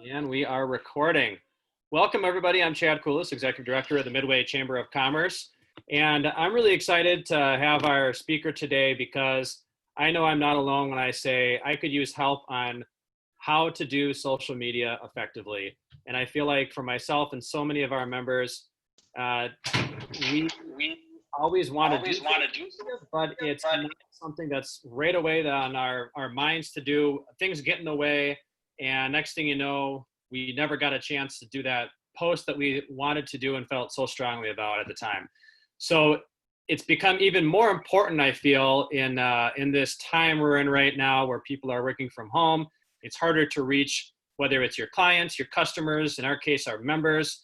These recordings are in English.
And we are recording. Welcome, everybody. I'm Chad Koulis, Executive Director of the Midway Chamber of Commerce. And I'm really excited to have our speaker today because I know I'm not alone when I say I could use help on how to do social media effectively. And I feel like for myself and so many of our members, we always want to do but it's not something that's right away on our minds to do. Things get in the way. And next thing you know, we never got a chance to do that post that we wanted to do and felt so strongly about at the time. So it's become even more important, I feel, in this time we're in right now where people are working from home. It's harder to reach, whether it's your clients, your customers, in our case, our members.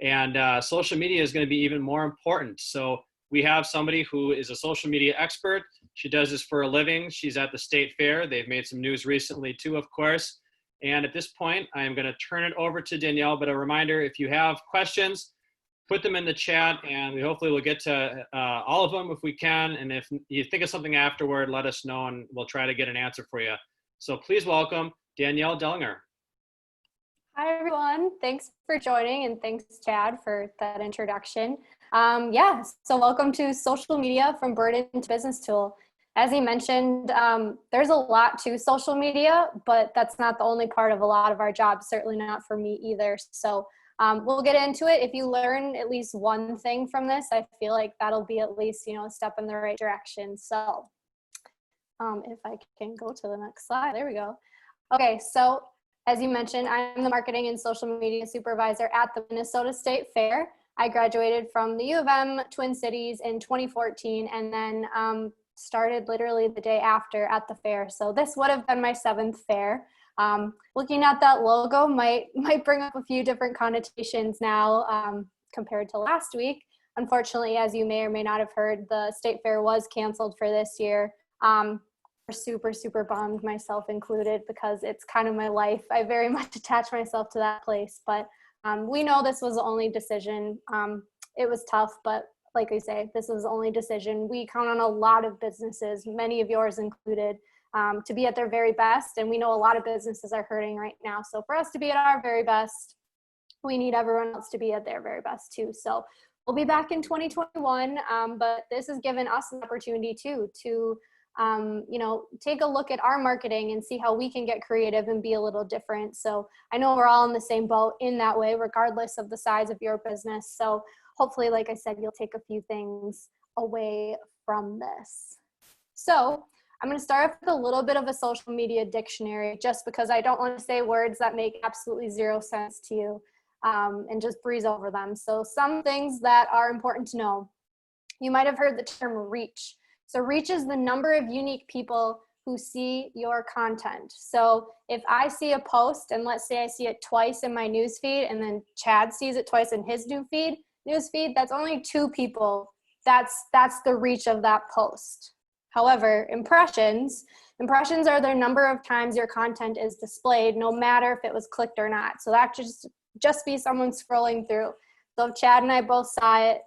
And social media is going to be even more important. So we have somebody who is a social media expert. She does this for a living. She's at the State Fair. They've made some news recently too, of course. And at this point, I am going to turn it over to Danielle. But a reminder, if you have questions, put them in the chat, and we hopefully will get to all of them if we can. And if you think of something afterward, let us know, and we'll try to get an answer for you. So please welcome Danielle Dellinger. Hi, everyone. Thanks for joining, and thanks, Chad, for that introduction. So welcome to Social Media from Burden to Business Tool. As he mentioned, there's a lot to social media, but that's not the only part of a lot of our jobs, certainly not for me either. So we'll get into it. If you learn at least one thing from this, I feel like that'll be at least, a step in the right direction. So if I can go to the next slide, there we go. Okay, so as you mentioned, I'm the Marketing and Social Media Supervisor at the Minnesota State Fair. I graduated from the U of M Twin Cities in 2014 and then started literally the day after at the fair. So this would have been my 7th fair. Looking at that logo might bring up a few different connotations now compared to last week. Unfortunately, as you may or may not have heard, the State Fair was canceled for this year. Super bummed, myself included, because it's kind of my life. I very much attach myself to that place, but we know this was the only decision. It was tough, but like I say, this is the only decision. We count on a lot of businesses, many of yours included, to be at their very best, and we know a lot of businesses are hurting right now. So for us to be at our very best, we need everyone else to be at their very best too. So we'll be back in 2021, but this has given us an opportunity too to take a look at our marketing and see how we can get creative and be a little different. So I know we're all in the same boat in that way, regardless of the size of your business. So hopefully, like I said, you'll take a few things away from this. So I'm going to start off with a little bit of a social media dictionary, just because I don't want to say words that make absolutely zero sense to you and just breeze over them. So some things that are important to know. You might have heard the term reach. So reach is the number of unique people who see your content. So if I see a post, and let's say I see it twice in my newsfeed, and then Chad sees it twice in his newsfeed, that's only 2 people. That's the reach of that post. However, impressions are the number of times your content is displayed, no matter if it was clicked or not. So that just be someone scrolling through. So if Chad and I both saw it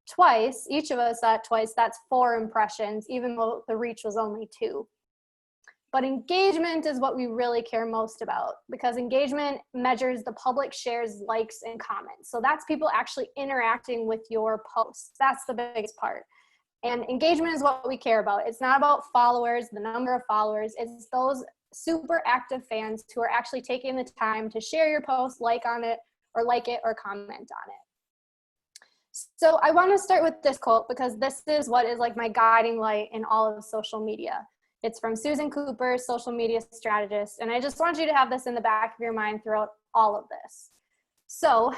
twice, each of us saw it twice, that's 4 impressions, even though the reach was only 2. But engagement is what we really care most about, because engagement measures the public shares, likes, and comments. So that's people actually interacting with your posts. That's the biggest part. And engagement is what we care about. It's not about followers, the number of followers. It's those super active fans who are actually taking the time to share your post, like it, or comment on it. So I want to start with this quote, because this is what is like my guiding light in all of social media. It's from Susan Cooper, social media strategist. And I just want you to have this in the back of your mind throughout all of this. So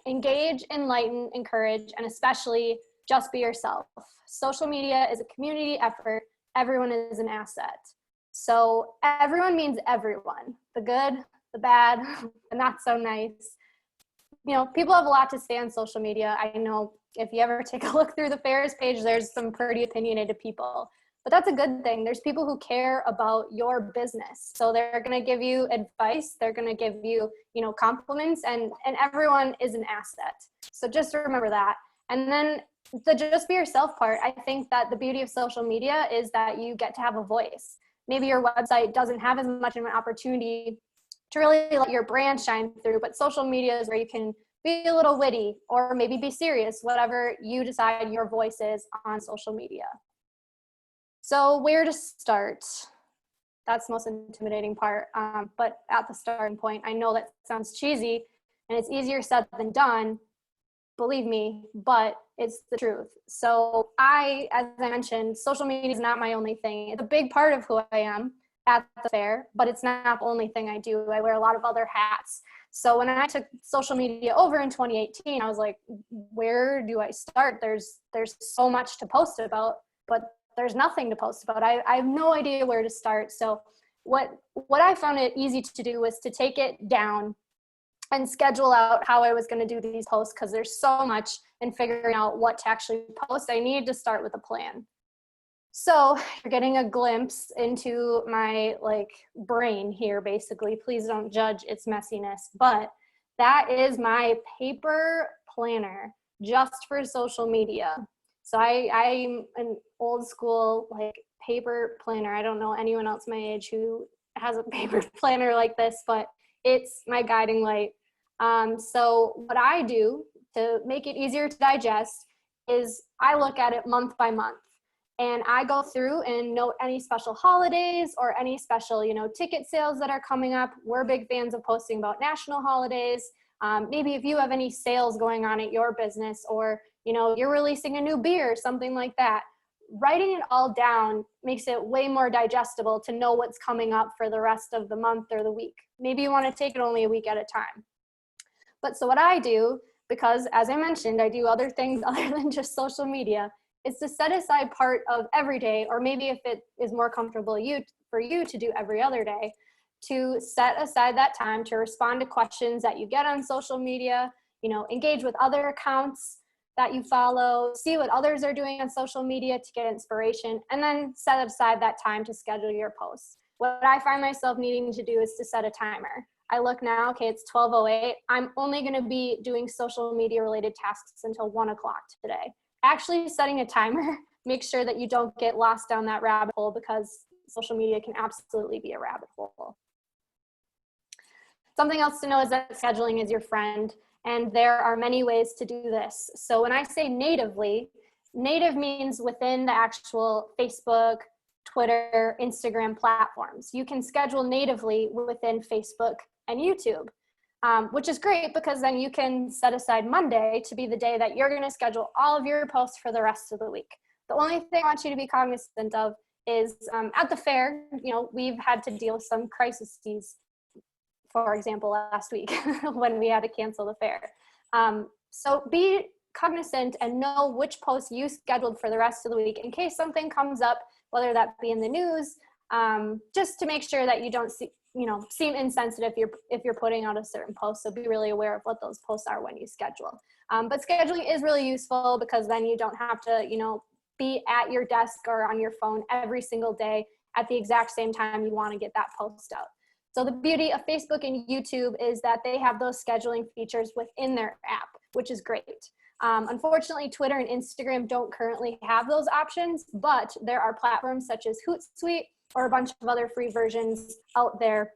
engage, enlighten, encourage, and especially just be yourself. Social media is a community effort. Everyone is an asset. So everyone means everyone, the good, the bad, the not so nice. People have a lot to say on social media. I know if you ever take a look through the fair's page, there's some pretty opinionated people. But that's a good thing. There's people who care about your business. So they're going to give you advice. They're going to give you, compliments, and everyone is an asset. So just remember that. And then the just be yourself part, I think that the beauty of social media is that you get to have a voice. Maybe your website doesn't have as much of an opportunity to really let your brand shine through. But social media is where you can be a little witty or maybe be serious, whatever you decide your voice is on social media. So where to start? That's the most intimidating part. But at the starting point, I know that sounds cheesy and it's easier said than done, believe me, but it's the truth. So as I mentioned, social media is not my only thing. It's a big part of who I am at the fair, but it's not the only thing I do. I wear a lot of other hats. So when I took social media over in 2018, I was like, where do I start? There's so much to post about, but there's nothing to post about. I have no idea where to start. So what I found it easy to do was to take it down and schedule out how I was going to do these posts, because there's so much in figuring out what to actually post. I needed to start with a plan. So you're getting a glimpse into my brain here, basically. Please don't judge its messiness, but that is my paper planner just for social media. So I'm an old school paper planner. I don't know anyone else my age who has a paper planner like this, but it's my guiding light. So what I do to make it easier to digest is I look at it month by month. And I go through and note any special holidays or any special, ticket sales that are coming up. We're big fans of posting about national holidays. Maybe if you have any sales going on at your business, or, you're releasing a new beer, something like that. Writing it all down makes it way more digestible to know what's coming up for the rest of the month or the week. Maybe you want to take it only a week at a time. But so what I do, because as I mentioned, I do other things other than just social media, is to set aside part of every day, or maybe if it is more comfortable for you to do every other day, to set aside that time to respond to questions that you get on social media, engage with other accounts that you follow, see what others are doing on social media to get inspiration, and then set aside that time to schedule your posts. What I find myself needing to do is to set a timer. I look now, okay, it's 12:08. I'm only going to be doing social media related tasks until 1 o'clock today. Actually setting a timer makes sure that you don't get lost down that rabbit hole, because social media can absolutely be a rabbit hole. Something else to know is that scheduling is your friend, and there are many ways to do this. So when I say natively, native means within the actual Facebook, Twitter, Instagram platforms. You can schedule natively within Facebook and YouTube. Which is great, because then you can set aside Monday to be the day that you're going to schedule all of your posts for the rest of the week. The only thing I want you to be cognizant of is at the fair, we've had to deal with some crises, for example, last week when we had to cancel the fair. So be cognizant and know which posts you scheduled for the rest of the week in case something comes up, whether that be in the news, just to make sure that you don't seem insensitive if you're putting out a certain post. So be really aware of what those posts are when you schedule. But scheduling is really useful, because then you don't have to, be at your desk or on your phone every single day at the exact same time you want to get that post out. So the beauty of Facebook and YouTube is that they have those scheduling features within their app, which is great. Unfortunately, Twitter and Instagram don't currently have those options, but there are platforms such as Hootsuite or a bunch of other free versions out there.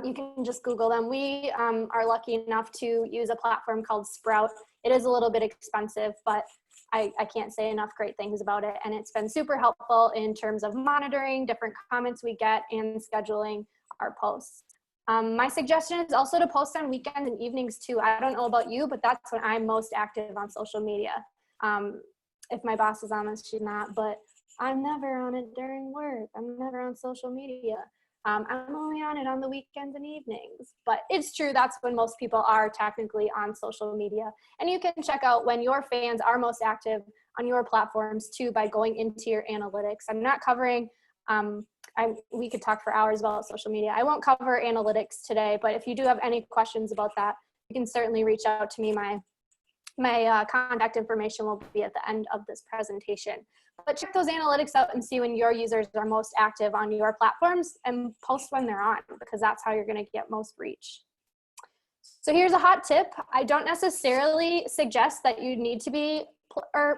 You can just Google them. We are lucky enough to use a platform called Sprout. It is a little bit expensive, but I can't say enough great things about it. And it's been super helpful in terms of monitoring different comments we get and scheduling our posts. My suggestion is also to post on weekends and evenings too. I don't know about you, but that's when I'm most active on social media. If my boss is on this, she's not, but I'm never on it during work. I'm never on social media. I'm only on it on the weekends and evenings. But it's true, that's when most people are technically on social media. And you can check out when your fans are most active on your platforms too by going into your analytics. I'm not covering, we could talk for hours about social media. I won't cover analytics today, but if you do have any questions about that, you can certainly reach out to me. My contact information will be at the end of this presentation. But check those analytics out and see when your users are most active on your platforms, and post when they're on, because that's how you're going to get most reach. So here's a hot tip. I don't necessarily suggest that you need to be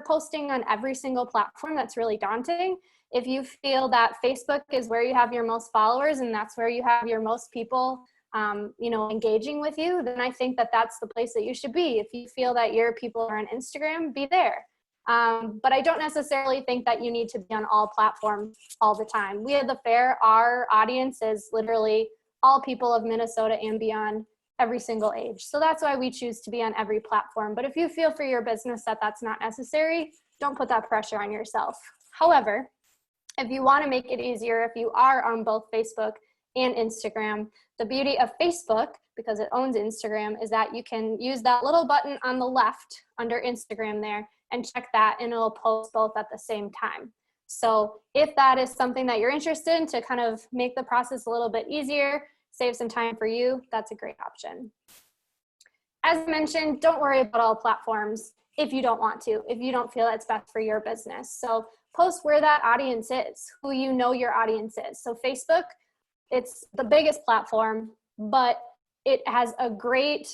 posting on every single platform. That's really daunting. If you feel that Facebook is where you have your most followers and that's where you have your most people engaging with you, then I think that that's the place that you should be. If you feel that your people are on Instagram, be there. But I don't necessarily think that you need to be on all platforms all the time. We at the fair, our audience is literally all people of Minnesota and beyond, every single age. So that's why we choose to be on every platform. But if you feel for your business that that's not necessary, don't put that pressure on yourself. However, if you want to make it easier, if you are on both Facebook and Instagram, the beauty of Facebook, because it owns Instagram, is that you can use that little button on the left under Instagram there and check that, and it'll post both at the same time. So if that is something that you're interested in to kind of make the process a little bit easier, save some time for you, that's a great option. As mentioned, don't worry about all platforms if you don't want to, if you don't feel that's best for your business. So post where that audience is, who you know your audience is. So Facebook, it's the biggest platform, but it has a great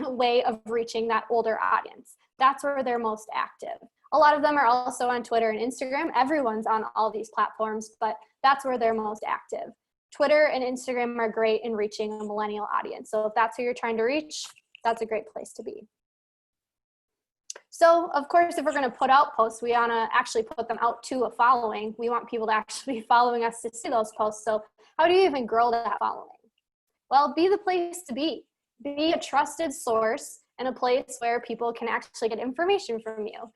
way of reaching that older audience. That's where they're most active. A lot of them are also on Twitter and Instagram. Everyone's on all these platforms, but that's where they're most active. Twitter and Instagram are great in reaching a millennial audience. So if that's who you're trying to reach, that's a great place to be. So of course, if we're going to put out posts, we want to actually put them out to a following. We want people to actually be following us to see those posts. So how do you even grow that following? Well, be the place to be. Be a trusted source and a place where people can actually get information from you.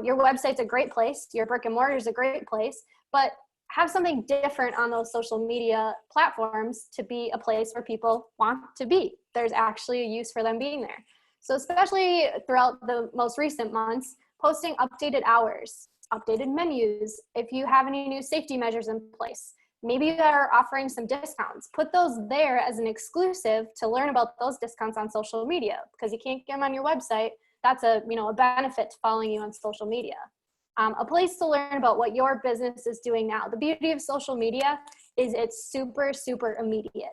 Your website's a great place. Your brick and mortar is a great place, but have something different on those social media platforms to be a place where people want to be. There's actually a use for them being there. So especially throughout the most recent months, posting updated hours, updated menus, if you have any new safety measures in place, maybe you are offering some discounts, put those there as an exclusive to learn about those discounts on social media, because you can't get them on your website. That's a benefit to following you on social media. A place to learn about what your business is doing now. The beauty of social media is it's super, super immediate.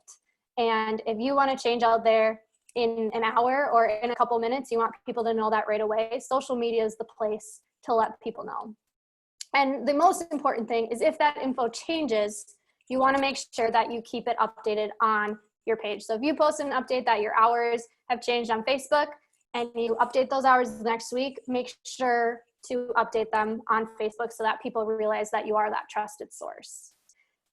And if you want to change out there in an hour or in a couple minutes, you want people to know that right away, social media is the place to let people know. And the most important thing is if that info changes, you want to make sure that you keep it updated on your page. So if you post an update that your hours have changed on Facebook and you update those hours next week, make sure to update them on Facebook so that people realize that you are that trusted source.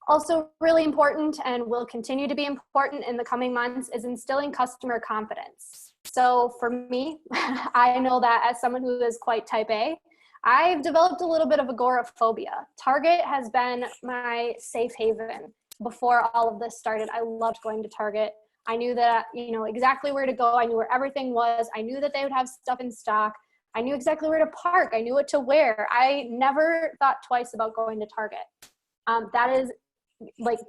Also really important, and will continue to be important in the coming months, is instilling customer confidence. So for me, I know that as someone who is quite type A, I've developed a little bit of agoraphobia. Target has been my safe haven before all of this started. I loved going to Target. I knew that, exactly where to go. I knew where everything was. I knew that they would have stuff in stock. I knew exactly where to park. I knew what to wear. I never thought twice about going to Target. That is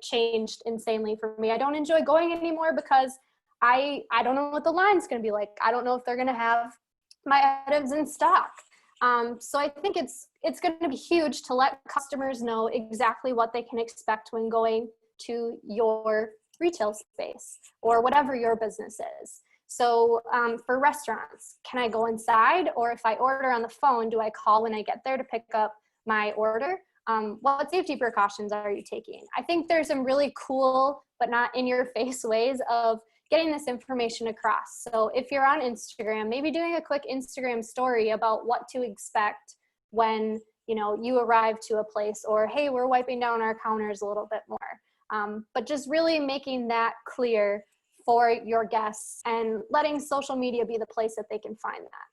changed insanely for me. I don't enjoy going anymore because I don't know what the line's going to be like. I don't know if they're going to have my items in stock. So I think it's going to be huge to let customers know exactly what they can expect when going to your retail space or whatever your business is. So for restaurants, can I go inside? Or if I order on the phone, do I call when I get there to pick up my order? What safety precautions are you taking? I think there's some really cool, but not in your face ways of getting this information across. So if you're on Instagram, maybe doing a quick Instagram story about what to expect when you arrive to a place, or hey, we're wiping down our counters a little bit more. But just really making that clear for your guests and letting social media be the place that they can find that.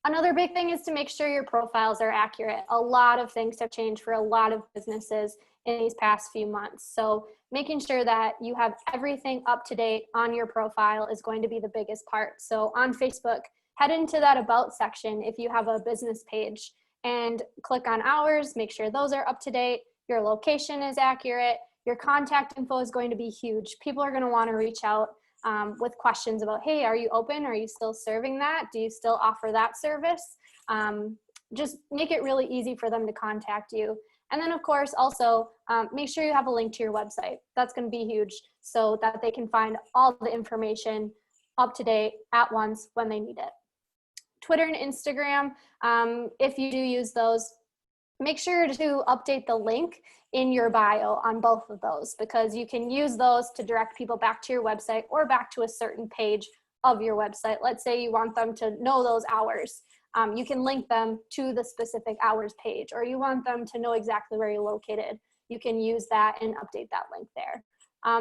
Another big thing is to make sure your profiles are accurate. A lot of things have changed for a lot of businesses in these past few months. So making sure that you have everything up to date on your profile is going to be the biggest part. So on Facebook, head into that About section if you have a business page and click on hours, make sure those are up to date, your location is accurate, your contact info is going to be huge. People are going to want to reach out with questions about, hey, are you open? Are you still serving that? Do you still offer that service? Just make it really easy for them to contact you. And then of course, also make sure you have a link to your website. That's going to be huge so that they can find all the information up to date at once when they need it. Twitter and Instagram, if you do use those, make sure to update the link in your bio on both of those, because you can use those to direct people back to your website or back to a certain page of your website. Let's say you want them to know those hours. You can link them to the specific hours page, or you want them to know exactly where you're located. You can use that and update that link there.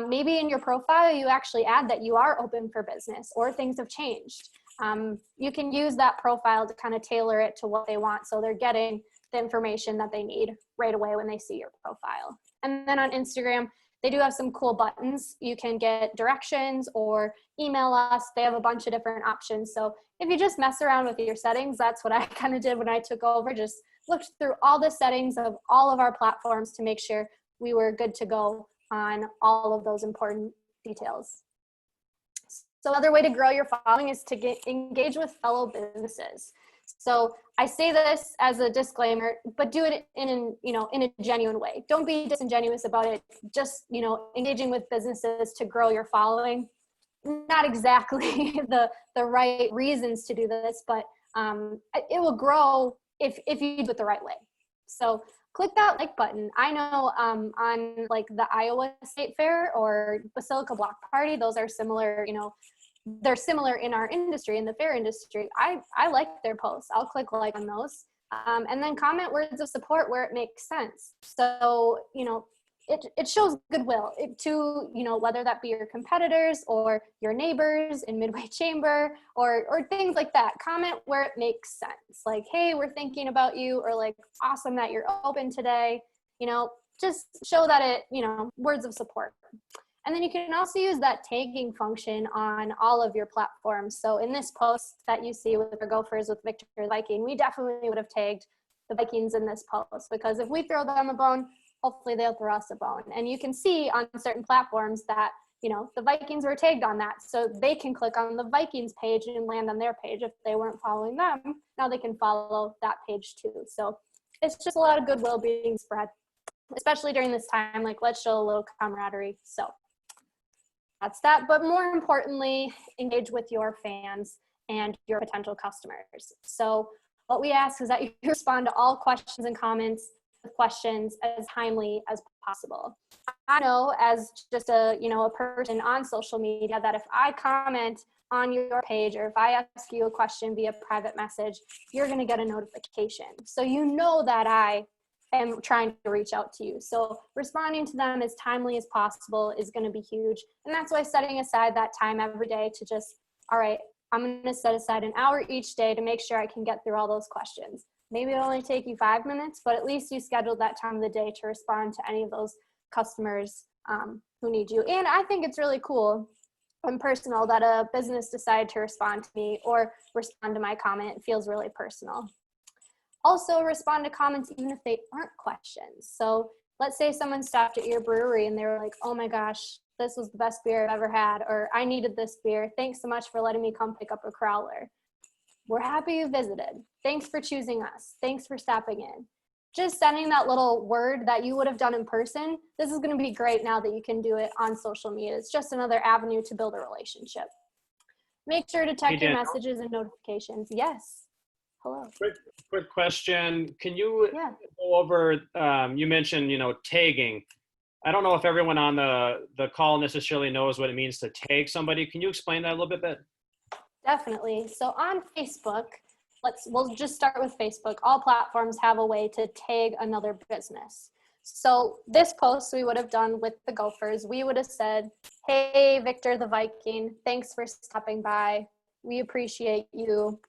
Maybe in your profile, you actually add that you are open for business or things have changed. You can use that profile to kind of tailor it to what they want, so they're getting the information that they need right away when they see your profile. And then on Instagram, they do have some cool buttons. You can get directions or email us. They have a bunch of different options. So if you just mess around with your settings, that's what I kind of did when I took over. Just looked through all the settings of all of our platforms to make sure we were good to go on all of those important details. So another way to grow your following is to engage with fellow businesses. So I say this as a disclaimer, but do it in a genuine way. Don't be disingenuous about it. Just, engaging with businesses to grow your following. Not exactly the right reasons to do this, but it will grow if you do it the right way. So click that like button. I know on like the Iowa State Fair or Basilica Block Party, those are similar, they're similar in our industry, in the fair industry. I like their posts. I'll click like on those. And then comment words of support where it makes sense. So, it shows goodwill to, whether that be your competitors or your neighbors in Midway Chamber or things like that. Comment where it makes sense. Like, hey, we're thinking about you, or like, awesome that you're open today. Just show that words of support. And then you can also use that tagging function on all of your platforms. So in this post that you see with the Gophers with Victor the Viking, we definitely would have tagged the Vikings in this post, because if we throw them a bone, hopefully they'll throw us a bone. And you can see on certain platforms that, the Vikings were tagged on that. So they can click on the Vikings page and land on their page. If they weren't following them, now they can follow that page too. So it's just a lot of goodwill being spread, especially during this time. Like, let's show a little camaraderie. So that's that. But more importantly, engage with your fans and your potential customers. So what we ask is that you respond to all questions and comments with questions as timely as possible. I know as just a person on social media that if I comment on your page, or if I ask you a question via private message, you're going to get a notification. So that I am trying to reach out to you. So responding to them as timely as possible is going to be huge. And that's why setting aside that time every day to just, all right, I'm going to set aside an hour each day to make sure I can get through all those questions. Maybe it'll only take you 5 minutes, but at least you scheduled that time of the day to respond to any of those customers who need you. And I think it's really cool and personal that a business decided to respond to me or respond to my comment. It feels really personal. Also, respond to comments even if they aren't questions. So let's say someone stopped at your brewery and they were like, oh my gosh, this was the best beer I've ever had, or I needed this beer. Thanks so much for letting me come pick up a crowler. We're happy you visited. Thanks for choosing us. Thanks for stopping in. Just sending that little word that you would have done in person. This is going to be great now that you can do it on social media. It's just another avenue to build a relationship. Make sure to check your messages and notifications. Yes. Hello. Quick question. Can you go over, you mentioned, tagging. I don't know if everyone on the call necessarily knows what it means to tag somebody. Can you explain that a little bit? Definitely. So on Facebook, we'll just start with Facebook. All platforms have a way to tag another business. So this post we would have done with the Gophers, we would have said, hey, Victor the Viking, thanks for stopping by. We appreciate you.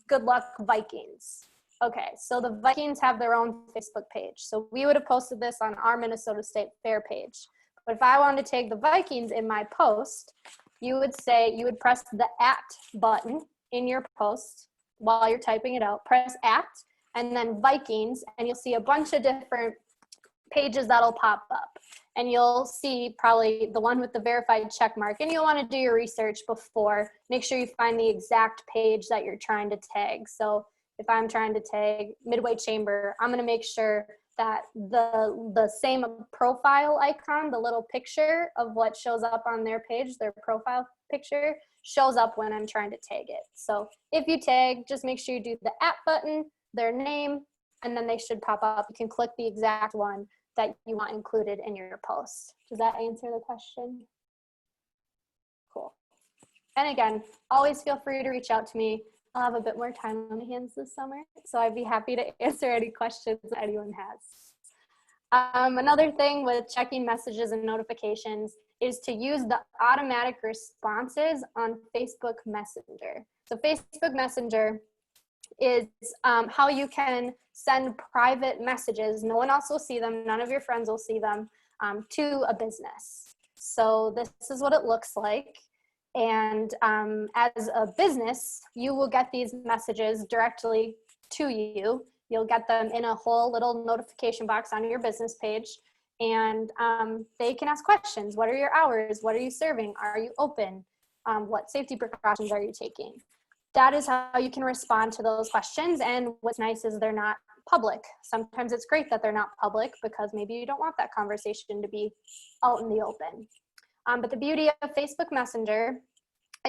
Good luck, Vikings. Okay, so the Vikings have their own Facebook page. So we would have posted this on our Minnesota State Fair page. But if I wanted to tag the Vikings in my post, you would press the @ button in your post while you're typing it out. Press @ and then Vikings, and you'll see a bunch of different pages that'll pop up. And you'll see probably the one with the verified check mark, and you'll want to do your research before. Make sure you find the exact page that you're trying to tag. So if I'm trying to tag Midway Chamber, I'm going to make sure that the same profile icon, the little picture of what shows up on their page, their profile picture, shows up when I'm trying to tag it. So if you tag, just make sure you do the @ button, their name, and then they should pop up. You can click the exact one that you want included in your post. Does that answer the question? Cool. And again, always feel free to reach out to me. I'll have a bit more time on my hands this summer, so I'd be happy to answer any questions that anyone has. Another thing with checking messages and notifications is to use the automatic responses on Facebook Messenger. So Facebook Messenger is how you can send private messages. No one else will see them. None of your friends will see them to a business. So this is what it looks like. And as a business, you will get these messages directly to you. You'll get them in a whole little notification box on your business page. And they can ask questions. What are your hours? What are you serving? Are you open? What safety precautions are you taking? That is how you can respond to those questions. And what's nice is they're not public. Sometimes it's great that they're not public because maybe you don't want that conversation to be out in the open. But the beauty of Facebook Messenger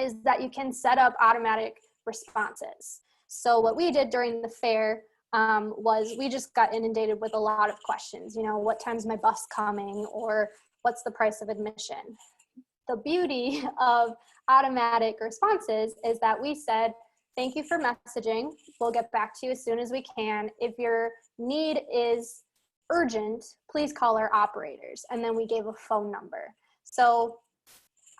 is that you can set up automatic responses. So what we did during the fair was we just got inundated with a lot of questions. You know, what time's my bus coming? Or what's the price of admission? The beauty of automatic responses is that we said, thank you for messaging. We'll get back to you as soon as we can. If your need is urgent, please call our operators. And then we gave a phone number. So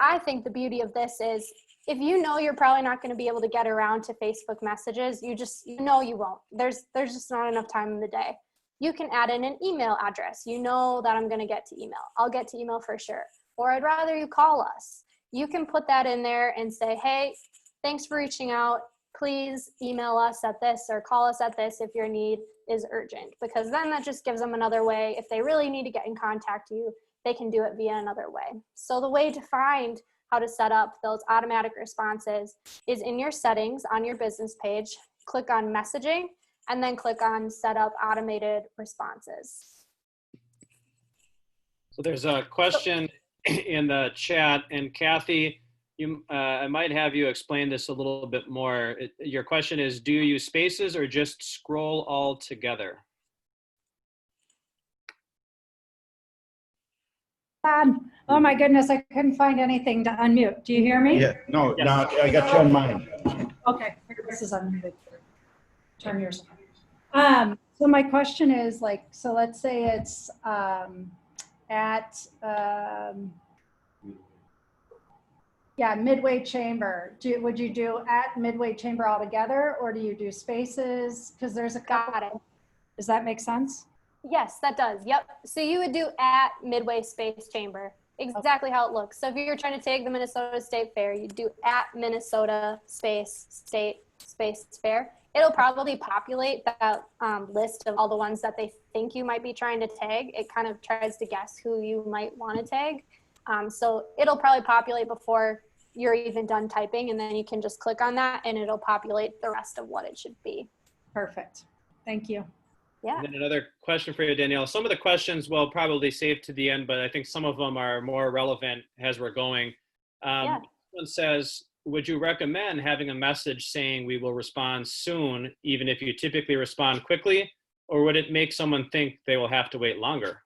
I think the beauty of this is if you know you're probably not going to be able to get around to Facebook messages, you know you won't. There's just not enough time in the day. You can add in an email address. You know that I'm going to get to email. I'll get to email for sure. Or I'd rather you call us. You can put that in there and say, hey, thanks for reaching out. Please email us at this or call us at this if your need is urgent. Because then that just gives them another way. If they really need to get in contact with you, they can do it via another way. So the way to find how to set up those automatic responses is in your settings on your business page. Click on messaging and then click on set up automated responses. So there's a question in the chat, and Kathy, I might have you explain this a little bit more. Your question is, do you use spaces or just scroll all together? Oh my goodness, I couldn't find anything to unmute. Do you hear me? Yeah, no, Yes. no, I got you on mine. Okay, this is unmuted. Turn yours on. So my question is like, so let's say it's yeah, Midway Chamber. Would you do at Midway Chamber altogether, or do you do spaces? Because there's a couple. Got it. Does that make sense? Yes, that does. Yep. So you would do at Midway Space Chamber, exactly how it looks. So if you're trying to take the Minnesota State Fair, you do at Minnesota Space State Space Fair. It'll probably populate that list of all the ones that they think you might be trying to tag. It kind of tries to guess who you might want to tag. So it'll probably populate before you're even done typing, and then you can just click on that and it'll populate the rest of what it should be. Perfect. Thank you. Yeah. And then another question for you, Danielle. Some of the questions we'll probably save to the end, but I think some of them are more relevant as we're going. Yeah. One says, would you recommend having a message saying we will respond soon, even if you typically respond quickly, or would it make someone think they will have to wait longer?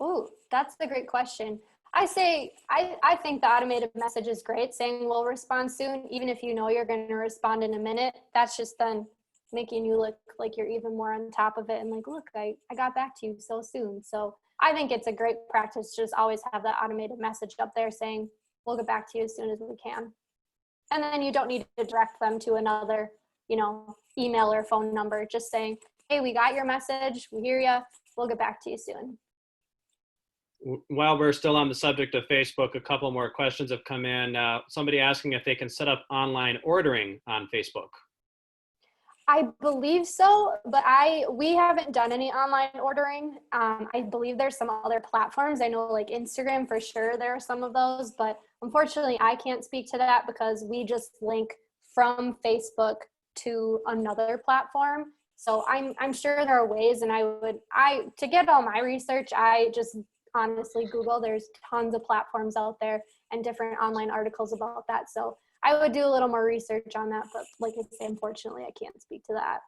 Oh, that's a great question. I think the automated message is great, saying we'll respond soon, even if you know you're going to respond in a minute. That's just then making you look like you're even more on top of it and like, look, I got back to you so soon. So I think it's a great practice to just always have that automated message up there saying, we'll get back to you as soon as we can. And then you don't need to direct them to another, email or phone number, just saying, hey, we got your message, we hear you, we'll get back to you soon. While we're still on the subject of Facebook, a couple more questions have come in. Somebody asking if they can set up online ordering on Facebook. I believe so, but we haven't done any online ordering. I believe there's some other platforms. I know like Instagram for sure there are some of those, but unfortunately I can't speak to that because we just link from Facebook to another platform. So I'm sure there are ways, and to get all my research, I just honestly Google. There's tons of platforms out there and different online articles about that. So I would do a little more research on that, but like I say, unfortunately, I can't speak to that.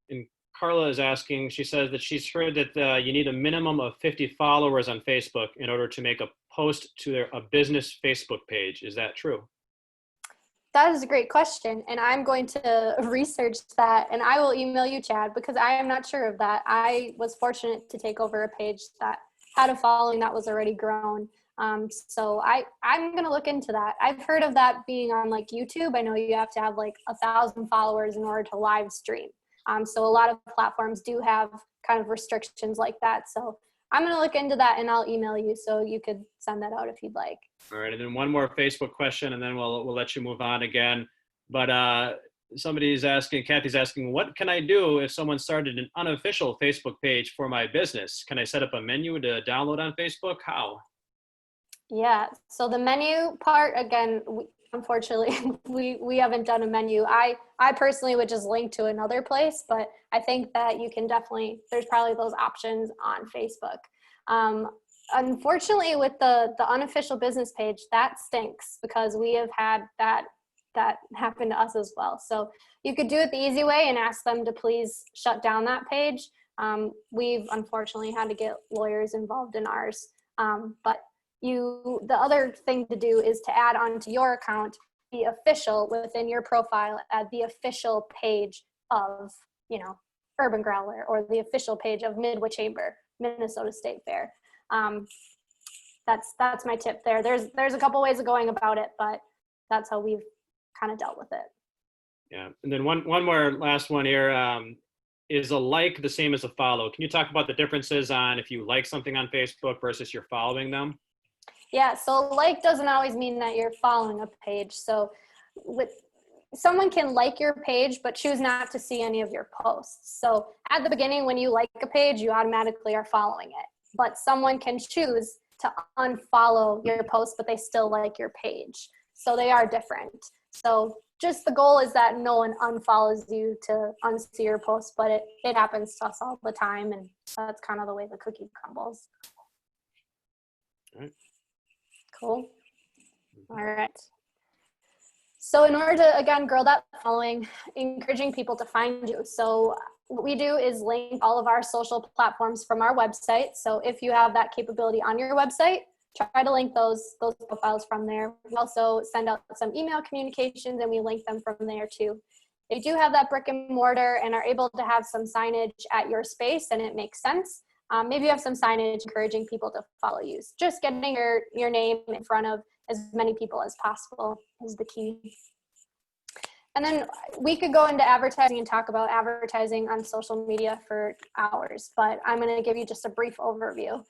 And Carla is asking, she says that she's heard that you need a minimum of 50 followers on Facebook in order to make a post to a business Facebook page. Is that true? That is a great question, and I'm going to research that, and I will email you, Chad, because I am not sure of that. I was fortunate to take over a page that had a following that was already grown. So I'm going to look into that. I've heard of that being on like YouTube. I know you have to have like 1,000 followers in order to live stream. So a lot of platforms do have kind of restrictions like that. So I'm going to look into that and I'll email you so you could send that out if you'd like. All right, and then one more Facebook question, and then we'll let you move on again. But somebody's asking, Kathy's asking, what can I do if someone started an unofficial Facebook page for my business? Can I set up a menu to download on Facebook? How? Yeah, so the menu part, again, unfortunately, we haven't done a menu. I personally would just link to another place, but I think that you can definitely, there's probably those options on Facebook. Unfortunately, with the unofficial business page, that stinks because we have had that happen to us as well. So you could do it the easy way and ask them to please shut down that page. We've unfortunately had to get lawyers involved in ours, but the other thing to do is to add onto your account the official within your profile, add the official page of, Urban Growler or the official page of Midway Chamber, Minnesota State Fair. That's my tip there. There's a couple ways of going about it, but that's how we've kind of dealt with it. Yeah, and then one more last one here. Is a like the same as a follow? Can you talk about the differences on if you like something on Facebook versus you're following them? Yeah, so like doesn't always mean that you're following a page. So someone can like your page, but choose not to see any of your posts. So at the beginning, when you like a page, you automatically are following it. But someone can choose to unfollow your post, but they still like your page. So they are different. So just the goal is that no one unfollows you to unsee your post, but it happens to us all the time. And that's kind of the way the cookie crumbles. All right. Cool. All right. So in order to, again, grow that following, encouraging people to find you. So what we do is link all of our social platforms from our website. So if you have that capability on your website, try to link those profiles from there. We also send out some email communications and we link them from there too. If you do have that brick and mortar and are able to have some signage at your space and it makes sense, maybe you have some signage encouraging people to follow you. Just getting your name in front of as many people as possible is the key. And then we could go into advertising and talk about advertising on social media for hours, but I'm going to give you just a brief overview.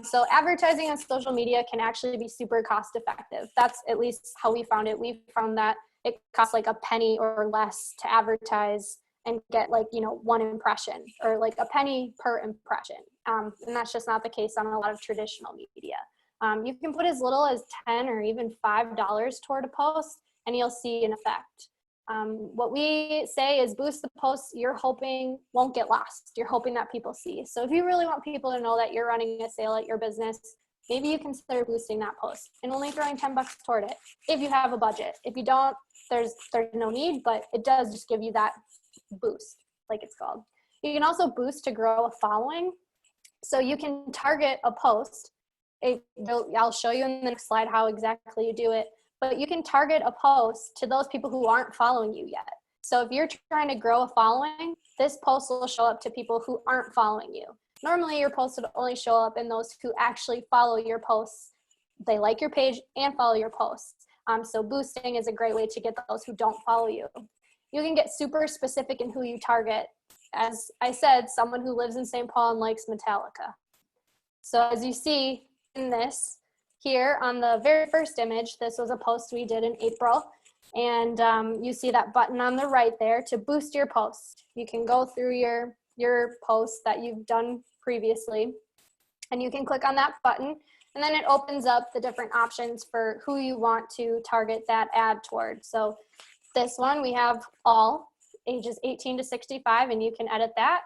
So advertising on social media can actually be super cost effective. That's at least how we found it. We found that it costs like a penny or less to advertise and get like, one impression or like a penny per impression. And that's just not the case on a lot of traditional media. You can put as little as $10 or even $5 toward a post and you'll see an effect. What we say is boost the posts you're hoping won't get lost. You're hoping that people see. So if you really want people to know that you're running a sale at your business, maybe you consider boosting that post and only throwing $10 toward it if you have a budget. If you don't, there's no need, but it does just give you that boost, like it's called. You can also boost to grow a following. So you can target a post. I'll show you in the next slide how exactly you do it. But you can target a post to those people who aren't following you yet. So if you're trying to grow a following, this post will show up to people who aren't following you. Normally your post would only show up in those who actually follow your posts. They like your page and follow your posts. So boosting is a great way to get those who don't follow you. You can get super specific in who you target. As I said, someone who lives in St. Paul and likes Metallica. So as you see in this, here on the very first image, this was a post we did in April, and you see that button on the right there to boost your post. You can go through your posts that you've done previously, and you can click on that button, and then it opens up the different options for who you want to target that ad toward. So this one, we have all ages 18 to 65, and you can edit that.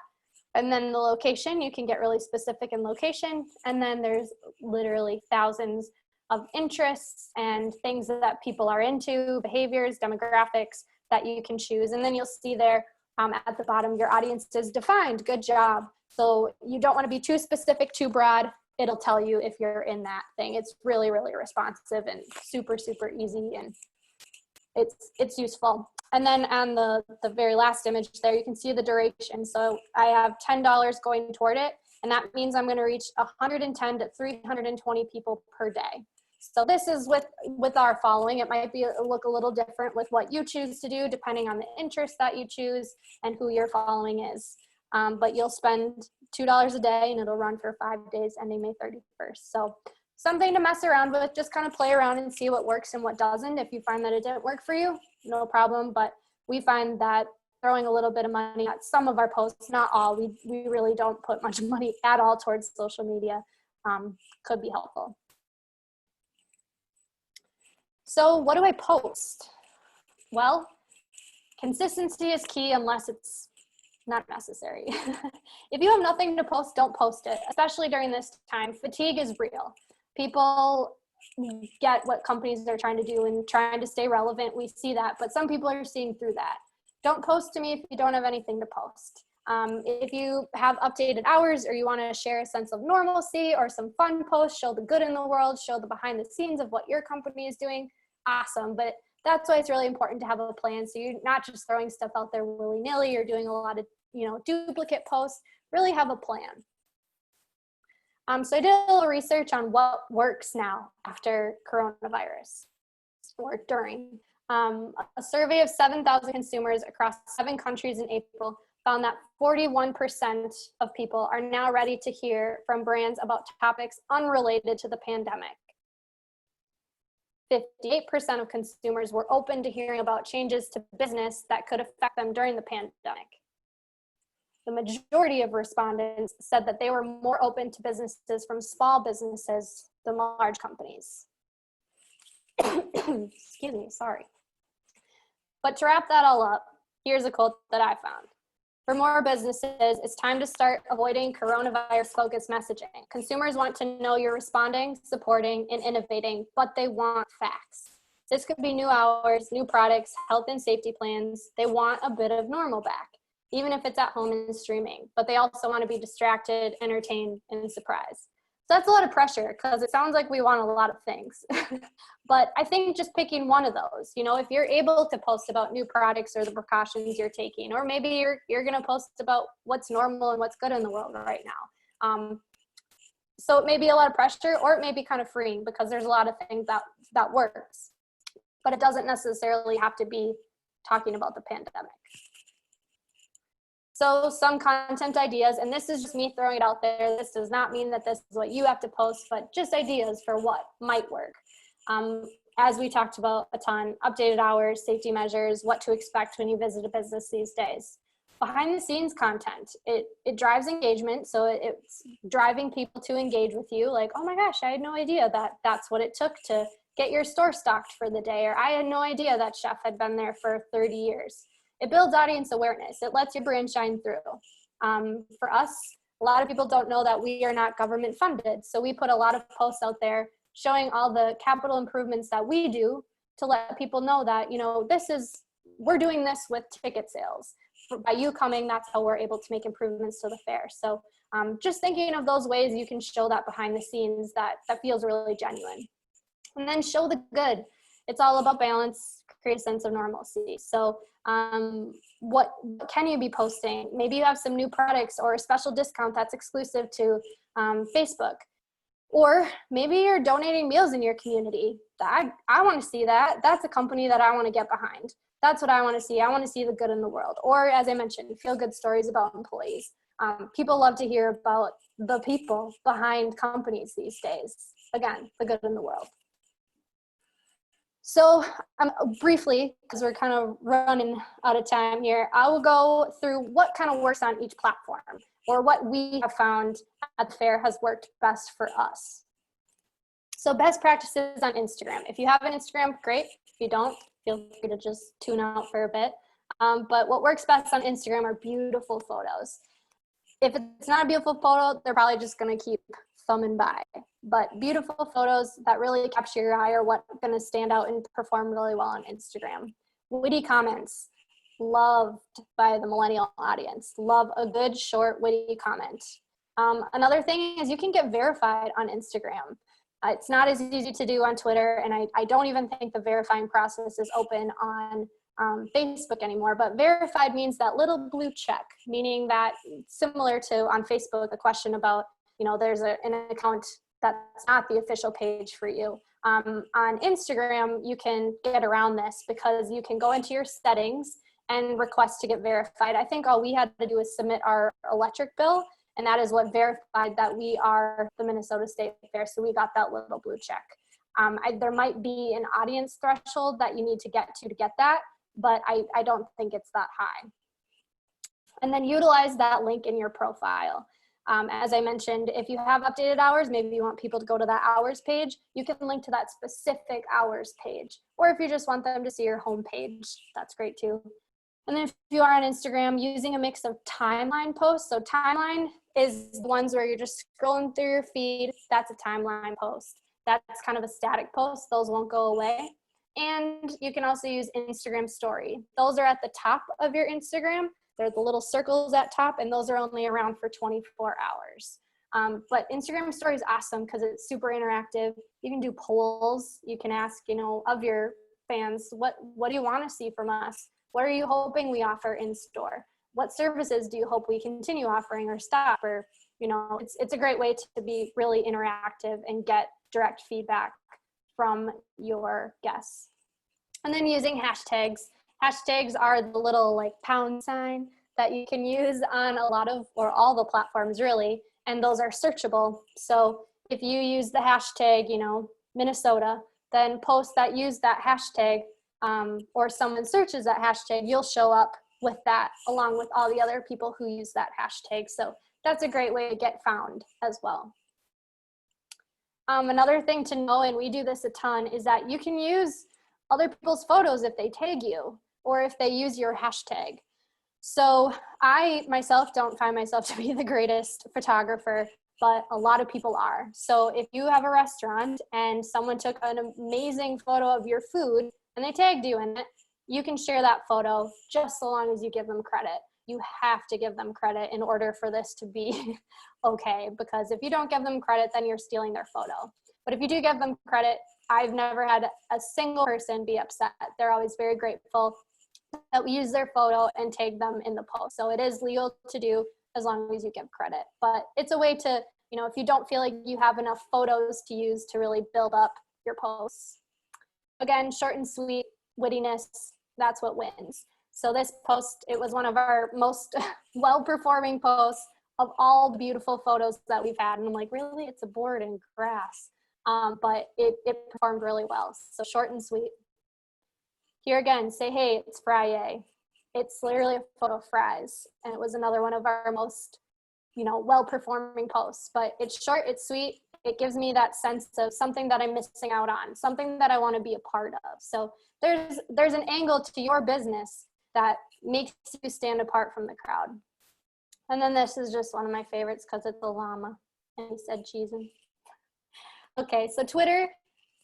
And then the location, you can get really specific in location. And then there's literally thousands of interests and things that people are into, behaviors, demographics that you can choose. And then you'll see there At the bottom, your audience is defined. Good job. So you don't want to be too specific, too broad. It'll tell you if you're in that thing. It's really, really responsive and super, super easy, and it's useful. And then on the very last image there, you can see the duration. So I have $10 going toward it, and that means I'm going to reach 110 to 320 people per day. So this is with our following. It might look a little different with what you choose to do, depending on the interest that you choose and who your following is. But you'll spend $2 a day, and it'll run for 5 days ending May 31st. So something to mess around with, just kind of play around and see what works and what doesn't. If you find that it didn't work for you, no problem. But we find that throwing a little bit of money at some of our posts, not all, we really don't put much money at all towards social media, could be helpful. So what do I post? Well, consistency is key unless it's not necessary. If you have nothing to post, don't post it, especially during this time. Fatigue is real. People get what companies are trying to do and trying to stay relevant. We see that, but some people are seeing through that. Don't post to me if you don't have anything to post. If you have updated hours or you want to share a sense of normalcy or some fun posts, show the good in the world, show the behind the scenes of what your company is doing, awesome. But that's why it's really important to have a plan. So you're not just throwing stuff out there willy-nilly or doing a lot of, duplicate posts. Really have a plan. So I did a little research on what works now after coronavirus or during. A survey of 7,000 consumers across 7 countries in April found that 41% of people are now ready to hear from brands about topics unrelated to the pandemic. 58% of consumers were open to hearing about changes to business that could affect them during the pandemic. The majority of respondents said that they were more open to businesses from small businesses than large companies. Excuse me, sorry. But to wrap that all up, here's a quote that I found. For more businesses, it's time to start avoiding coronavirus-focused messaging. Consumers want to know you're responding, supporting, and innovating, but they want facts. This could be new hours, new products, health and safety plans. They want a bit of normal back, even if it's at home and streaming, but they also want to be distracted, entertained, and surprised. So that's a lot of pressure because it sounds like we want a lot of things. But I think just picking one of those, if you're able to post about new products or the precautions you're taking, or maybe you're going to post about what's normal and what's good in the world right now. So it may be a lot of pressure, or it may be kind of freeing because there's a lot of things that works, but it doesn't necessarily have to be talking about the pandemic. So some content ideas, and this is just me throwing it out there. This does not mean that this is what you have to post, but just ideas for what might work. As we talked about a ton, updated hours, safety measures, what to expect when you visit a business these days. Behind the scenes content, it drives engagement. So it's driving people to engage with you. Like, oh my gosh, I had no idea that that's what it took to get your store stocked for the day. Or I had no idea that chef had been there for 30 years. It builds audience awareness. It lets your brand shine through. For us, a lot of people don't know that we are not government funded. So we put a lot of posts out there showing all the capital improvements that we do to let people know that, we're doing this with ticket sales. By you coming, that's how we're able to make improvements to the fair. So just thinking of those ways you can show that behind the scenes that feels really genuine. And then show the good. It's all about balance, create a sense of normalcy. So what can you be posting? Maybe you have some new products or a special discount that's exclusive to Facebook. Or maybe you're donating meals in your community. I want to see that. That's a company that I want to get behind. That's what I want to see. I want to see the good in the world. Or as I mentioned, feel good stories about employees. People love to hear about the people behind companies these days. Again, the good in the world. So briefly, because we're kind of running out of time here, I will go through what kind of works on each platform or what we have found at the fair has worked best for us. So best practices on Instagram. If you have an Instagram, great. If you don't, feel free to just tune out for a bit. But what works best on Instagram are beautiful photos. If it's not a beautiful photo, they're probably just going to keep thumbing by. But beautiful photos that really capture your eye are what's going to stand out and perform really well on Instagram. Witty comments. loved by the millennial audience. Love a good, short, witty comment. Another thing is you can get verified on Instagram. It's not as easy to do on Twitter, and I don't even think the verifying process is open on Facebook anymore, but verified means that little blue check, meaning that similar to on Facebook, a question about, there's an account that's not the official page for you. On Instagram, you can get around this because you can go into your settings and request to get verified. I think all we had to do is submit our electric bill, and that is what verified that we are the Minnesota State Fair. So we got that little blue check. There might be an audience threshold that you need to get that, but I don't think it's that high. And then utilize that link in your profile. As I mentioned, if you have updated hours, maybe you want people to go to that hours page, you can link to that specific hours page. Or if you just want them to see your home page, that's great too. And then if you are on Instagram, using a mix of timeline posts. So timeline is the ones where you're just scrolling through your feed. That's a timeline post. That's kind of a static post. Those won't go away. And you can also use Instagram story. Those are at the top of your Instagram. They're the little circles at top, and those are only around for 24 hours. But Instagram story is awesome because it's super interactive. You can do polls. You can ask, of your fans, what do you want to see from us? What are you hoping we offer in store? What services do you hope we continue offering or stop? Or, it's a great way to be really interactive and get direct feedback from your guests. And then using hashtags. Hashtags are the little pound sign that you can use on a lot of, or all the platforms really, and those are searchable. So if you use the hashtag, Minnesota, then posts that use that hashtag, or someone searches that hashtag, you'll show up with that along with all the other people who use that hashtag. So that's a great way to get found as well. Another thing to know, and we do this a ton, is that you can use other people's photos if they tag you or if they use your hashtag. So I myself don't find myself to be the greatest photographer, but a lot of people are. So if you have a restaurant and someone took an amazing photo of your food and they tagged you in it, you can share that photo just so long as you give them credit. You have to give them credit in order for this to be okay, because if you don't give them credit, then you're stealing their photo. But if you do give them credit, I've never had a single person be upset. They're always very grateful that we use their photo and tag them in the post. So it is legal to do as long as you give credit. But it's a way to, if you don't feel like you have enough photos to use to really build up your posts. Again, short and sweet, wittiness, that's what wins. So this post, it was one of our most well-performing posts of all the beautiful photos that we've had. And I'm like, really? It's a board and grass. But it performed really well. So short and sweet. Here again, say, hey, it's Friday. It's literally a photo of fries. And it was another one of our most, well-performing posts. But it's short, it's sweet. It gives me that sense of something that I'm missing out on, something that I want to be a part of. So there's an angle to your business that makes you stand apart from the crowd. And then this is just one of my favorites because it's a llama. And he said cheesing. Okay, so Twitter.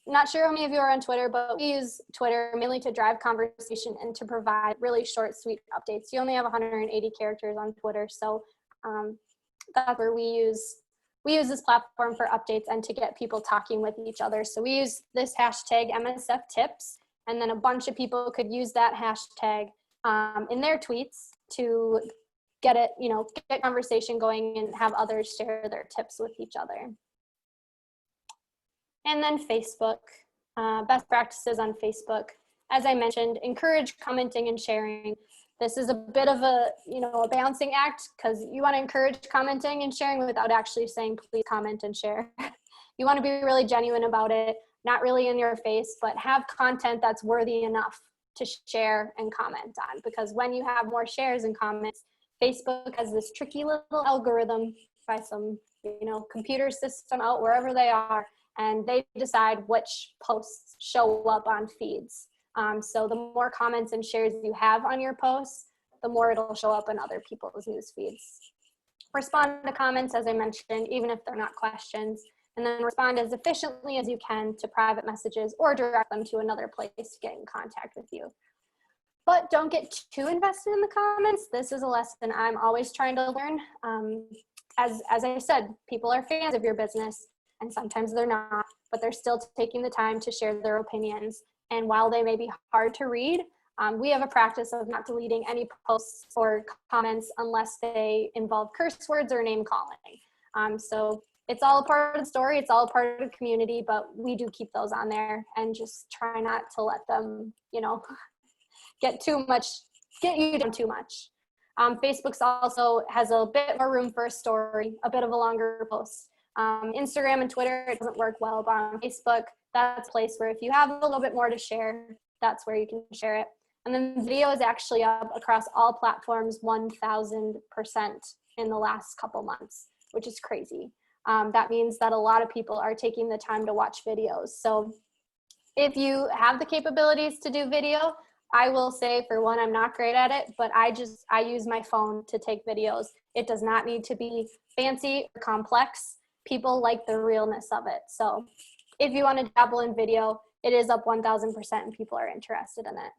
Not sure how many of you are on Twitter, but we use Twitter mainly to drive conversation and to provide really short, sweet updates. You only have 180 characters on Twitter, so that's where we use this platform for updates and to get people talking with each other. So we use this hashtag MSF Tips, and then a bunch of people could use that hashtag in their tweets to get it, get conversation going and have others share their tips with each other. And then Facebook, best practices on Facebook. As I mentioned, encourage commenting and sharing. This is a bit of a balancing act because you want to encourage commenting and sharing without actually saying, please comment and share. You want to be really genuine about it, not really in your face, but have content that's worthy enough to share and comment on. Because when you have more shares and comments, Facebook has this tricky little algorithm by some, computer system out wherever they are, and they decide which posts show up on feeds. So the more comments and shares you have on your posts, the more it'll show up in other people's news feeds. Respond to comments, as I mentioned, even if they're not questions, and then respond as efficiently as you can to private messages or direct them to another place to get in contact with you. But don't get too invested in the comments. This is a lesson I'm always trying to learn. As I said, people are fans of your business, and sometimes they're not, but they're still taking the time to share their opinions. And while they may be hard to read, we have a practice of not deleting any posts or comments unless they involve curse words or name calling. So it's all a part of the story. It's all a part of the community, but we do keep those on there and just try not to let them, get you down too much. Facebook's also has a bit more room for a story, a bit of a longer post. Instagram and Twitter, it doesn't work well, but on Facebook, that's a place where if you have a little bit more to share, that's where you can share it. And then video is actually up across all platforms 1,000% in the last couple months, which is crazy. That means that a lot of people are taking the time to watch videos. So if you have the capabilities to do video, I will say, for one, I'm not great at it, but I use my phone to take videos. It does not need to be fancy or complex. People like the realness of it. So if you want to dabble in video, it is up 1,000% and people are interested in it.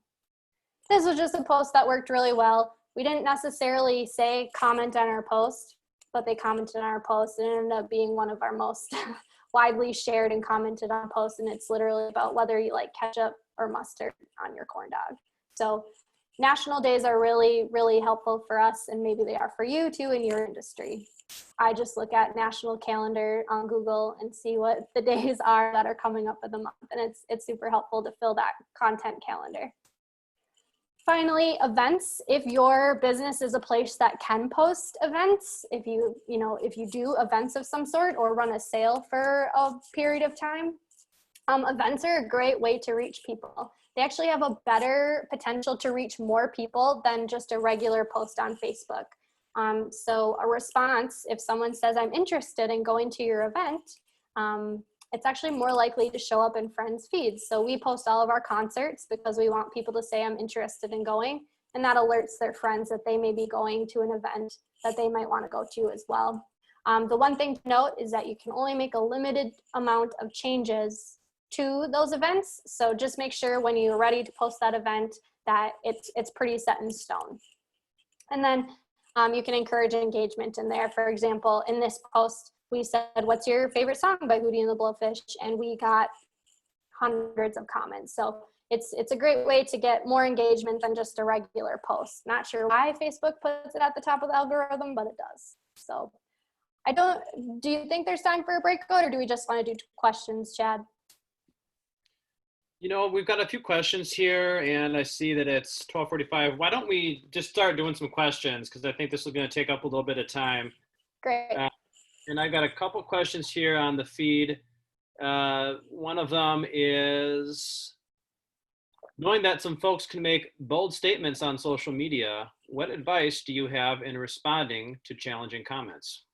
This was just a post that worked really well. We didn't necessarily say comment on our post, but they commented on our post, and it ended up being one of our most widely shared and commented on posts. And it's literally about whether you like ketchup or mustard on your corn dog. So national days are really, really helpful for us, and maybe they are for you too in your industry. I just look at national calendar on Google and see what the days are that are coming up for the month, and it's super helpful to fill that content calendar. Finally, events. If your business is a place that can post events, if you do events of some sort or run a sale for a period of time, events are a great way to reach people. They actually have a better potential to reach more people than just a regular post on Facebook. So a response, if someone says, I'm interested in going to your event, it's actually more likely to show up in friends' feeds. So we post all of our concerts because we want people to say, I'm interested in going, and that alerts their friends that they may be going to an event that they might want to go to as well. The one thing to note is that you can only make a limited amount of changes to those events. So just make sure when you're ready to post that event that it's pretty set in stone. And then you can encourage engagement in there. For example, in this post, we said, what's your favorite song by Hootie and the Blowfish? And we got hundreds of comments. So it's a great way to get more engagement than just a regular post. Not sure why Facebook puts it at the top of the algorithm, but it does. So do you think there's time for a breakout, or do we just want to do questions, Chad? We've got a few questions here, and I see that it's 12:45. Why don't we just start doing some questions, because I think this is going to take up a little bit of time. Great. And I've got a couple questions here on the feed. One of them is, knowing that some folks can make bold statements on social media, what advice do you have in responding to challenging comments?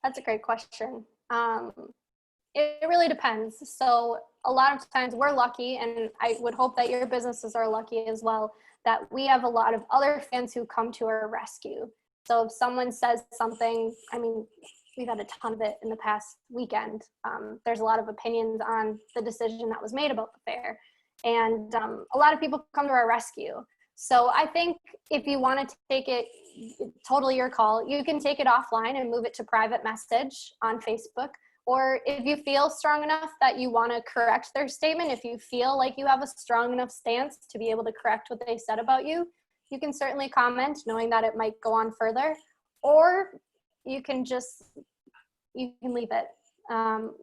That's a great question. It really depends. So a lot of times we're lucky, and I would hope that your businesses are lucky as well, that we have a lot of other fans who come to our rescue. So if someone says something, we've had a ton of it in the past weekend. There's a lot of opinions on the decision that was made about the fair. And a lot of people come to our rescue. So I think if you want to take it, totally your call, you can take it offline and move it to private message on Facebook. Or if you feel strong enough that you want to correct their statement, if you feel like you have a strong enough stance to be able to correct what they said about you, you can certainly comment knowing that it might go on further, or you can leave it.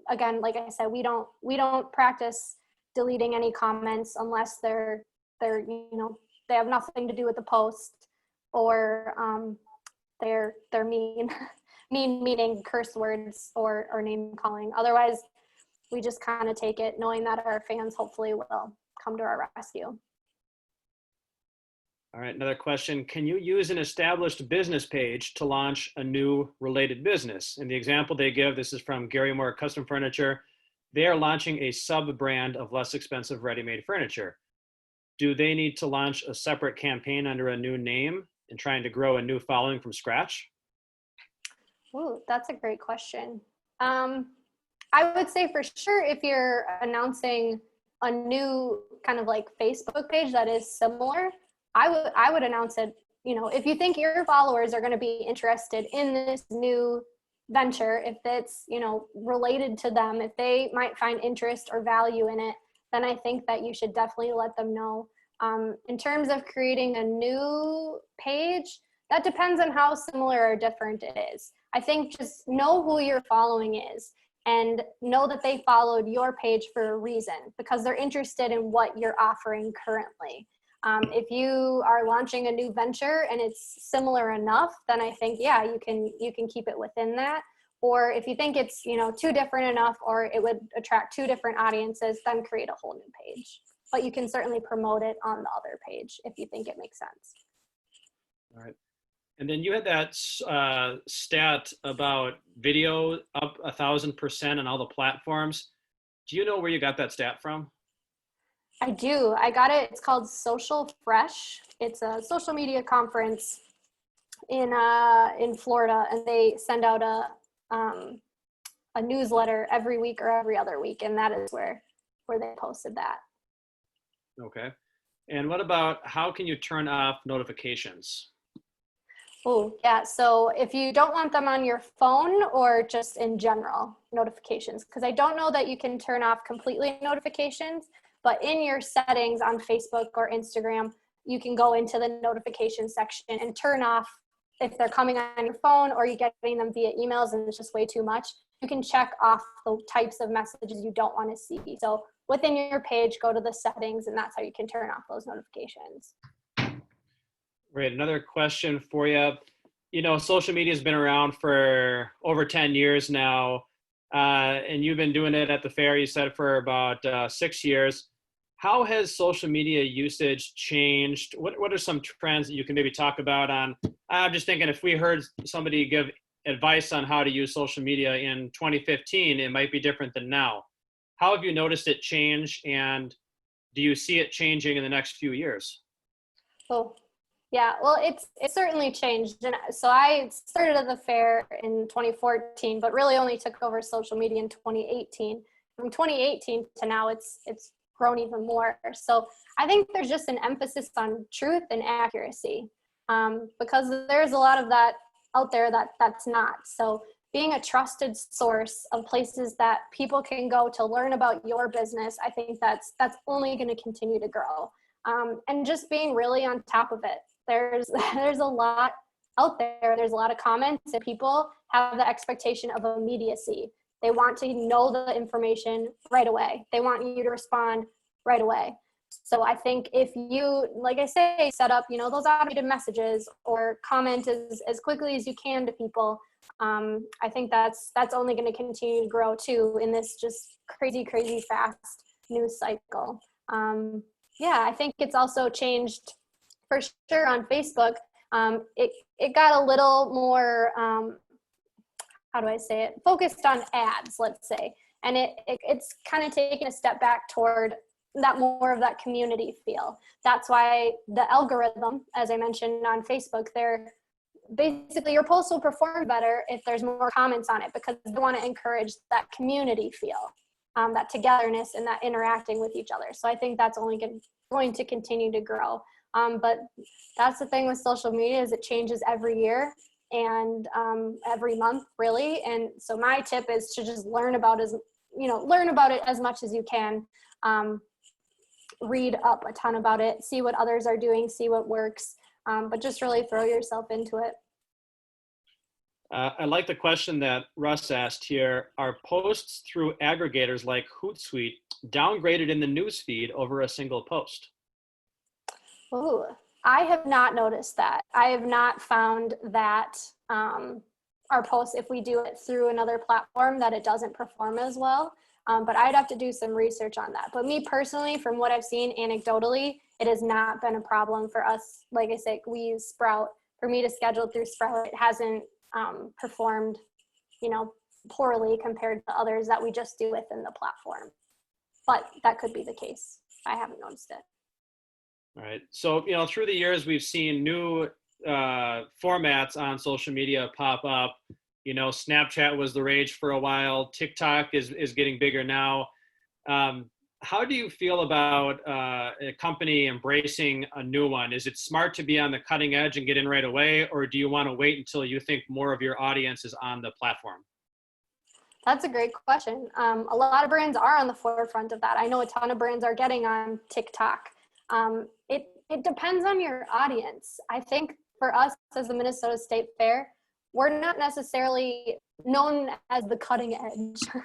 Again, like I said, we don't practice deleting any comments unless they have nothing to do with the post, or they're mean. Mean meaning curse words or name calling. Otherwise, we just kind of take it knowing that our fans hopefully will come to our rescue. All right, another question. Can you use an established business page to launch a new related business? And the example they give, this is from Gary Moore Custom Furniture. They are launching a sub-brand of less expensive ready-made furniture. Do they need to launch a separate campaign under a new name and trying to grow a new following from scratch? Ooh, that's a great question. I would say for sure, if you're announcing a new kind of like Facebook page that is similar, I would announce it. You know, if you think your followers are going to be interested in this new venture, if it's, you know, related to them, if they might find interest or value in it, then I think that you should definitely let them know. In terms of creating a new page, that depends on how similar or different it is. I think just know who your following is and know that they followed your page for a reason, because they're interested in what you're offering currently. If you are launching a new venture and it's similar enough, then I think, yeah, you can keep it within that. Or if you think it's, you know, too different enough, or it would attract two different audiences, then create a whole new page. But you can certainly promote it on the other page if you think it makes sense. All right. And then you had that stat about video up 1,000% on all the platforms. Do you know where you got that stat from? I do. I got it. It's called Social Fresh. It's a social media conference in Florida, and they send out a newsletter every week or every other week, and that is where they posted that. Okay. And what about how can you turn off notifications? Oh, yeah. So if you don't want them on your phone or just in general notifications, because I don't know that you can turn off completely notifications, but in your settings on Facebook or Instagram, you can go into the notification section and turn off if they're coming on your phone or you're getting them via emails and it's just way too much. You can check off the types of messages you don't want to see. So within your page, go to the settings, and that's how you can turn off those notifications. Right. Another question for you. You know, social media has been around for over 10 years now, and you've been doing it at the fair, you said, for about 6 years. How has social media usage changed? What are some trends that you can maybe talk about on? I'm just thinking if we heard somebody give advice on how to use social media in 2015, it might be different than now. How have you noticed it change, and do you see it changing in the next few years? Oh, yeah, well, it's certainly changed. And so I started at the fair in 2014, but really only took over social media in 2018. From 2018 to now, it's grown even more. So I think there's just an emphasis on truth and accuracy, because there's a lot of that out there that's not. So being a trusted source of places that people can go to learn about your business, I think that's only going to continue to grow. And just being really on top of it. There's a lot out there. There's a lot of comments, and people have the expectation of immediacy. They want to know the information right away. They want you to respond right away. So I think if you, like I say, set up, you know, those automated messages or comment as quickly as you can to people, I think that's only going to continue to grow too in this just crazy fast news cycle. Yeah, I think it's also changed for sure on Facebook. It got a little more, how do I say it, focused on ads, let's say. And it's kind of taken a step back toward that more of that community feel. That's why the algorithm, as I mentioned on Facebook, they're basically your post will perform better if there's more comments on it, because they want to encourage that community feel, that togetherness and that interacting with each other. So I think that's only going to continue to grow. But that's the thing with social media, is it changes every year and every month, really. And so my tip is to just learn about it as much as you can. Read up a ton about it, see what others are doing, see what works, but just really throw yourself into it. I like the question that Russ asked here. Are posts through aggregators like Hootsuite downgraded in the newsfeed over a single post? Ooh, I have not noticed that. I have not found that our posts, if we do it through another platform, that it doesn't perform as well. But I'd have to do some research on that. But me personally, from what I've seen anecdotally, it has not been a problem for us. Like I said, we use Sprout. For me to schedule through Sprout, it hasn't performed, poorly compared to others that we just do within the platform. But that could be the case. I haven't noticed it. All right. So, through the years, we've seen new formats on social media pop up. Snapchat was the rage for a while. TikTok is getting bigger now. how do you feel about a company embracing a new one? Is it smart to be on the cutting edge and get in right away, or do you want to wait until you think more of your audience is on the platform? That's a great question. A lot of brands are on the forefront of that. I know a ton of brands are getting on TikTok. It depends on your audience. I think for us as the Minnesota State Fair, we're not necessarily known as the cutting edge.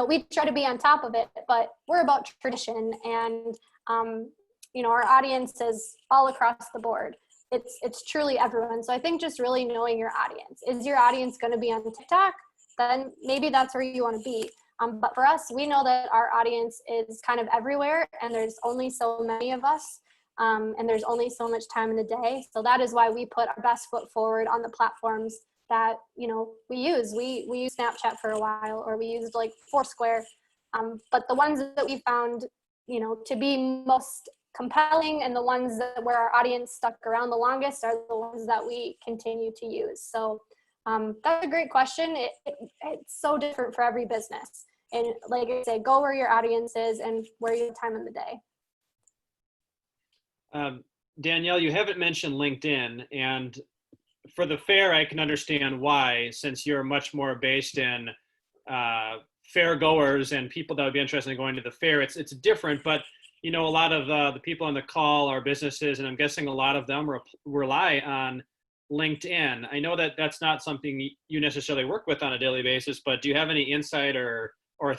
We try to be on top of it, but we're about tradition, and our audience is all across the board. It's truly everyone. So I think just really knowing your audience. Is your audience going to be on TikTok? Then maybe that's where you want to be. But for us, we know that our audience is kind of everywhere, and there's only so many of us, and there's only so much time in the day. So that is why we put our best foot forward on the platforms that we use. We used Snapchat for a while, or we used like Foursquare. But the ones that we found, to be most compelling, and the ones where our audience stuck around the longest, are the ones that we continue to use. So that's a great question. It's so different for every business. And like I say, go where your audience is and where you have time in the day. Danielle, you haven't mentioned LinkedIn, and for the fair, I can understand why, since you're much more based in fair goers and people that would be interested in going to the fair. It's different, but a lot of the people on the call are businesses, and I'm guessing a lot of them rely on LinkedIn. I know that that's not something you necessarily work with on a daily basis, but do you have any insight or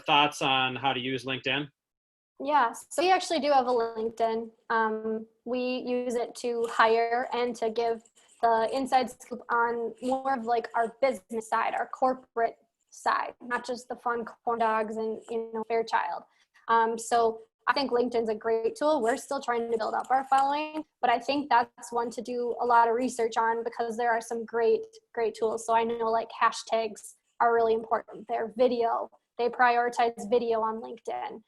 thoughts on how to use LinkedIn? Yeah, so we actually do have a LinkedIn. We use it to hire and to give the inside scoop on more of like our business side, our corporate side, not just the fun corn dogs and Fairchild. So I think LinkedIn's a great tool. We're still trying to build up our following, but I think that's one to do a lot of research on, because there are some great tools. So I know like hashtags are really important. Their video, they prioritize video on LinkedIn.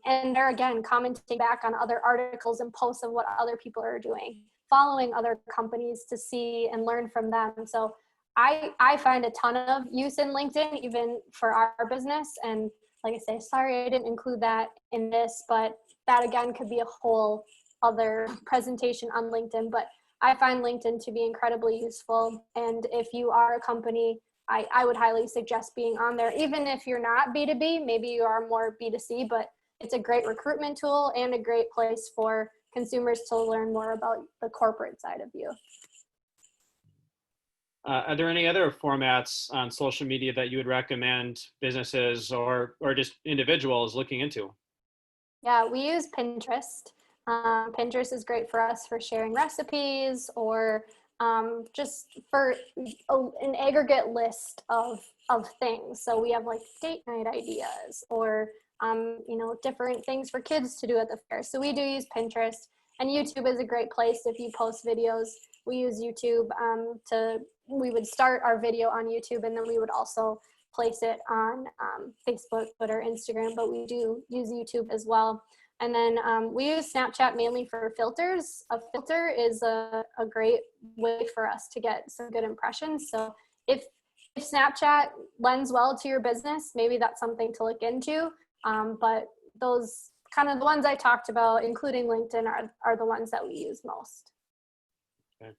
And they're, again, commenting back on other articles and posts of what other people are doing, following other companies to see and learn from them. So I find a ton of use in LinkedIn, even for our business. And like I say, sorry I didn't include that in this, but that again could be a whole other presentation on LinkedIn. But I find LinkedIn to be incredibly useful. And if you are a company, I would highly suggest being on there, even if you're not B2B, maybe you are more B2C, but it's a great recruitment tool and a great place for consumers to learn more about the corporate side of you. Are there any other formats on social media that you would recommend businesses or just individuals looking into? Yeah, we use Pinterest. Pinterest is great for us for sharing recipes, or just for an aggregate list of things. So we have like date night ideas, or different things for kids to do at the fair. So we do use Pinterest, and YouTube is a great place if you post videos. We use YouTube we would start our video on YouTube, and then we would also place it on Facebook, Twitter, Instagram, but we do use YouTube as well. And then we use Snapchat mainly for filters. A filter is a great way for us to get some good impressions. So if Snapchat lends well to your business, maybe that's something to look into. But those kind of the ones I talked about, including LinkedIn, are the ones that we use most. Okay.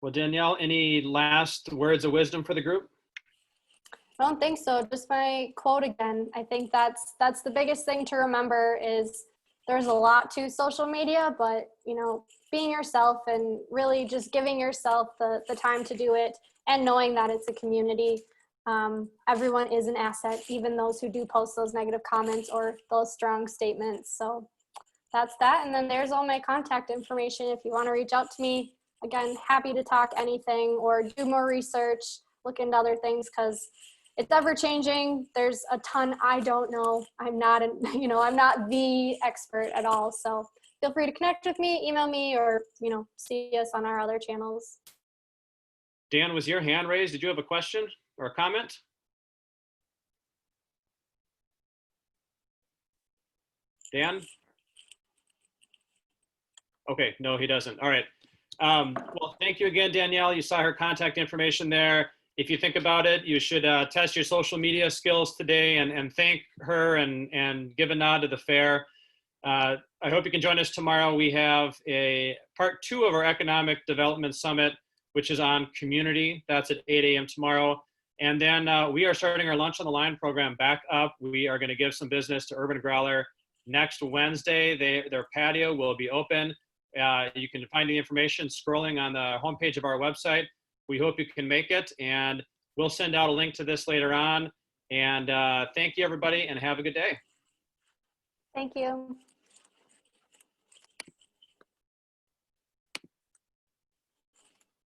Well, Danielle, any last words of wisdom for the group? I don't think so. Just my quote again. I think that's the biggest thing to remember is there's a lot to social media, but being yourself and really just giving yourself the time to do it, and knowing that it's a community. Everyone is an asset, even those who do post those negative comments or those strong statements. So that's that. And then there's all my contact information. If you want to reach out to me, again, happy to talk anything or do more research, look into other things, because it's ever changing. There's a ton I don't know. I'm not, I'm not the expert at all. So feel free to connect with me, email me, or, see us on our other channels. Dan, was your hand raised? Did you have a question or a comment? Dan? Okay, no, he doesn't. All right. Well, thank you again, Danielle. You saw her contact information there. If you think about it, you should test your social media skills today and thank her and give a nod to the fair. I hope you can join us tomorrow. We have a part 2 of our Economic Development Summit, which is on community. That's at 8 a.m. tomorrow. And then we are starting our Lunch on the Line program back up. We are going to give some business to Urban Growler next Wednesday. Their patio will be open. You can find the information scrolling on the homepage of our website. We hope you can make it, and we'll send out a link to this later on. And thank you, everybody, and have a good day. Thank you.